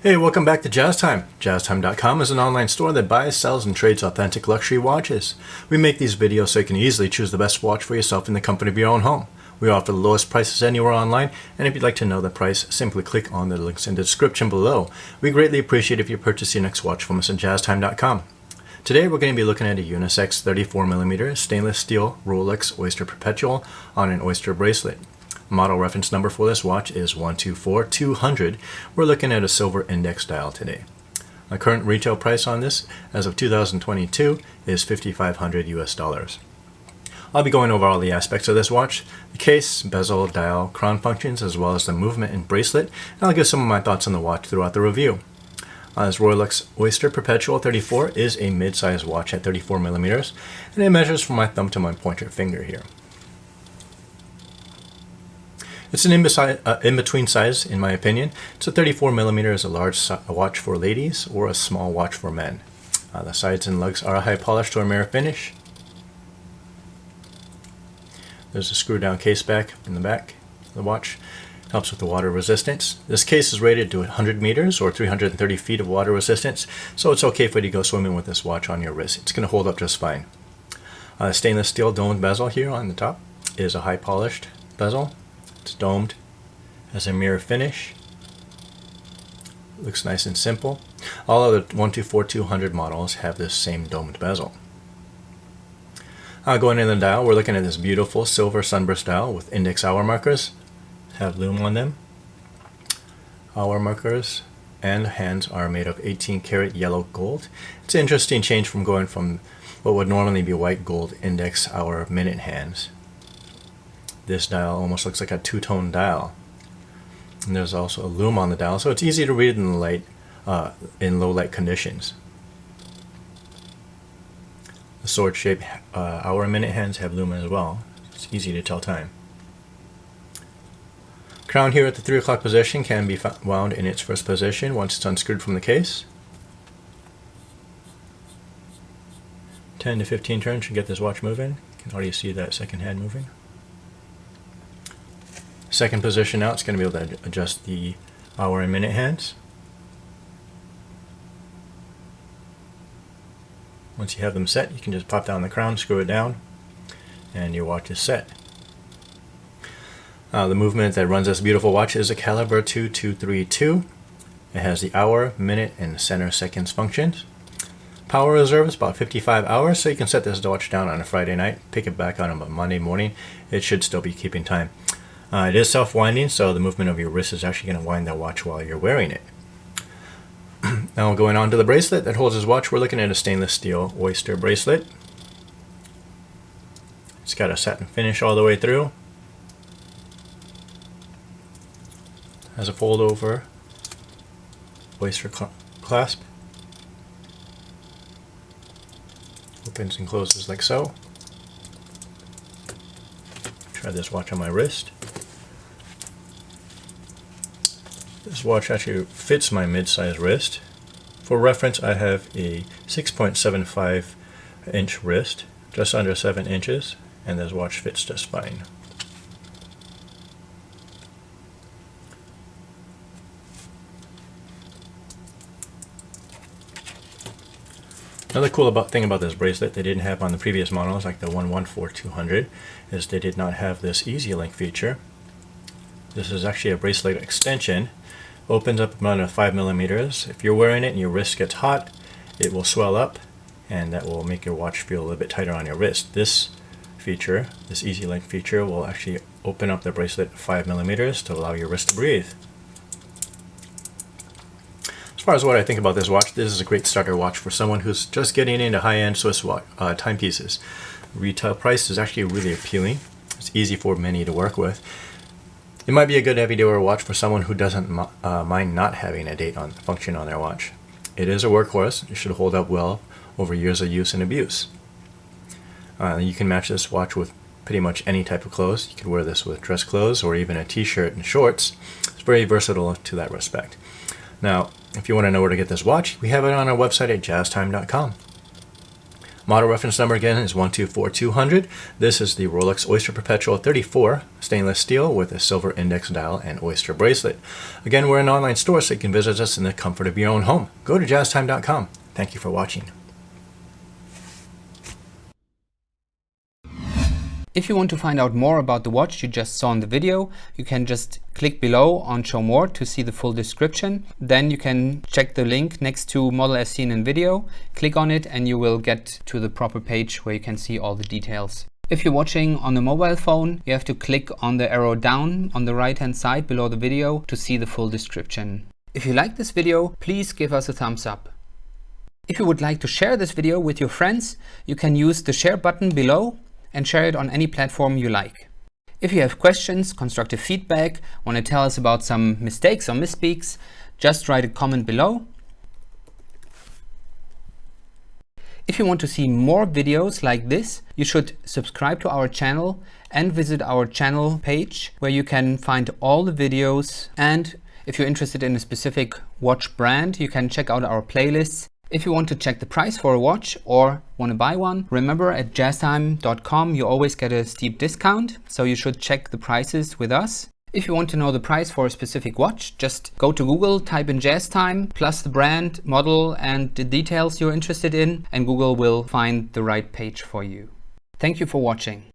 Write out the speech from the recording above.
Hey, welcome back to Jazz Time. JazzTime.com is an online store that buys, sells, and trades authentic luxury watches. We make these videos so you can easily choose the best watch for yourself in the comfort of your own home. We offer the lowest prices anywhere online, and if you'd like to know the price, simply click on the links in the description below. We greatly appreciate if you purchase your next watch from us at JazzTime.com. Today we're going to be looking at a unisex 34mm stainless steel Rolex Oyster Perpetual on an Oyster bracelet. Model reference number for this watch is 124200. We're looking at a silver index dial today. The current retail price on this as of 2022 is $5,500 US. I'll be going over all the aspects of this watch, the case, bezel, dial, crown functions, as well as the movement and bracelet, and I'll give some of my thoughts on the watch throughout the review. This Rolex Oyster Perpetual 34 is a mid-size watch at 34mm, and it measures from my thumb to my pointer finger here. It's an in-between size, in my opinion. So 34mm is a large watch for ladies or a small watch for men. The sides and lugs are a high polished or mirror finish. There's a screw down case back in the back of the watch. Helps with the water resistance. This case is rated to 100 meters or 330 feet of water resistance, so it's okay for you to go swimming with this watch on your wrist. It's going to hold up just fine. Stainless steel domed bezel here on the top is a high polished bezel. It's domed, has a mirror finish, looks nice and simple. All other 124200 models have this same domed bezel. Going in the dial, we're looking at this beautiful silver sunburst dial with index hour markers, have lume on them. Hour markers and hands are made of 18 karat yellow gold. It's an interesting change from going from what would normally be white gold index hour minute hands. This dial almost looks like a two-tone dial. And there's also a lume on the dial, so it's easy to read in the light, in low light conditions. The sword-shaped hour and minute hands have lume as well. It's easy to tell time. Crown here at the 3 o'clock position can be wound in its first position once it's unscrewed from the case. 10 to 15 turns should get this watch moving. You can already see that second hand moving. Second position now, it's going to be able to adjust the hour and minute hands. Once you have them set, you can just pop down the crown, screw it down, and your watch is set. The movement that runs this beautiful watch is a caliber 2232. It has the hour, minute, and center seconds functions. Power reserve is about 55 hours, so you can set this watch down on a Friday night, pick it back on a Monday morning. It should still be keeping time. It is self-winding, so the movement of your wrist is actually going to wind that watch while you're wearing it. Now going on to the bracelet that holds this watch, we're looking at a stainless steel Oyster bracelet. It's got a satin finish all the way through. Has a fold-over Oyster clasp. Opens and closes like so. Try this watch on my wrist. This watch actually fits my mid-size wrist. For reference, I have a 6.75 inch wrist, just under 7 inches, and this watch fits just fine. Another cool thing about this bracelet they didn't have on the previous models, like the 114200, is they did not have this Easy Link feature. This is actually a bracelet extension. Opens up about 5mm. If you're wearing it and your wrist gets hot, it will swell up, and that will make your watch feel a little bit tighter on your wrist. This feature, this Easy Link feature, will actually open up the bracelet 5mm to allow your wrist to breathe. As far as what I think about this watch, this is a great starter watch for someone who's just getting into high-end Swiss timepieces. Retail price is actually really appealing. It's easy for many to work with. It might be a good everyday wear watch for someone who doesn't mind not having a date function on their watch. It is a workhorse. It should hold up well over years of use and abuse. You can match this watch with pretty much any type of clothes. You could wear this with dress clothes or even a t-shirt and shorts. It's very versatile to that respect. Now, if you want to know where to get this watch, we have it on our website at jazztime.com. Model reference number again is 124200. This is the Rolex Oyster Perpetual 34 stainless steel with a silver index dial and oyster bracelet. Again, we're an online store, so you can visit us in the comfort of your own home. Go to jazztime.com. Thank you for watching. If you want to find out more about the watch you just saw in the video, you can just click below on Show More to see the full description. Then you can check the link next to Model as seen in video, click on it and you will get to the proper page where you can see all the details. If you're watching on a mobile phone, you have to click on the arrow down on the right hand side below the video to see the full description. If you like this video, please give us a thumbs up. If you would like to share this video with your friends, you can use the share button below and share it on any platform you like. If you have questions, constructive feedback, want to tell us about some mistakes or misspeaks, just write a comment below. If you want to see more videos like this, you should subscribe to our channel and visit our channel page where you can find all the videos. And if you're interested in a specific watch brand, you can check out our playlists. If you want to check the price for a watch or want to buy one, remember at jazztime.com you always get a steep discount, so you should check the prices with us. If you want to know the price for a specific watch, just go to Google, type in JazzTime, plus the brand, model and the details you're interested in, and Google will find the right page for you. Thank you for watching.